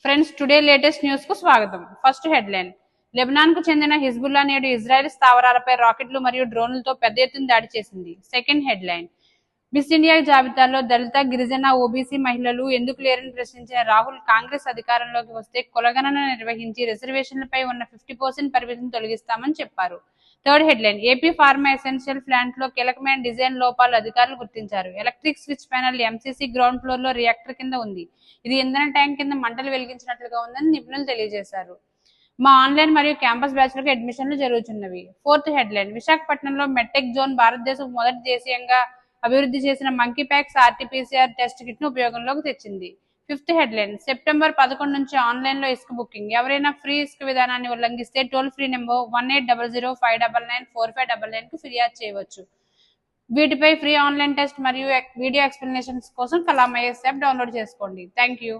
Friends, today latest news కు స్వాగతం. First headline. Lebanon కు చెందిన హిజ్బుల్లా నేడు ఇజ్రాయెల్ స్థావరాలపై రాకెట్లు మరియు డ్రోన్లతో పెద్ద ఎత్తున దాడి చేసింది. Second headline. మిస్ ఇండియా జాబితాలో దళిత, గిరిజన, ఓబీసీ మహిళలు ఎందుకు లేరని ప్రశ్నించిన రాహుల్ కాంగ్రెస్ అధికారంలోకి వస్తే కులగణన నిర్వహించి రిజర్వేషన్లపై ఉన్న 50% పరిమితిని తొలగిస్తామని చెప్పారు. Third headline. AP pharma essential plant లో కీలకమైన డిజైన్ లోపాలు అధికారులు గుర్తించారు. Electric switch panel MCC ground floor లో రియాక్టర్ కింద ఉంది. ఇది ఇంధన ట్యాంక్ కింద మంటలు వెలిగించినట్లుగా ఉందని నిపుణులు తెలియజేశారు. మా ఆన్లైన్ మరియు క్యాంపస్ బ్యాచ్లకు అడ్మిషన్లు జరుగుతున్నవి. Fourth headline. విశాఖపట్నంలో మెడ్టెక్ జోన్ భారతదేశం మొదటి దేశీయంగా అభివృద్ధి చేసిన monkeypox RTPCR test kit ను ఉపయోగంలోకి తెచ్చింది. Fifth headline. సెప్టెంబర్ 11 నుంచి ఆన్లైన్ లో ఇసుక బుకింగ్. ఎవరైనా ఫ్రీ ఇసుక విధానాన్ని ఉల్లంఘిస్తే టోల్ ఫ్రీ నెంబర్ 1800599599 కు ఫిర్యాదు చేయవచ్చు. వీటిపై ఫ్రీ ఆన్లైన్ టెస్ట్ మరియు వీడియో ఎక్స్ప్లెనేషన్స్ కోసం కలాం ఐఎస్ యాప్ డౌన్లోడ్ చేసుకోండి. Thank you.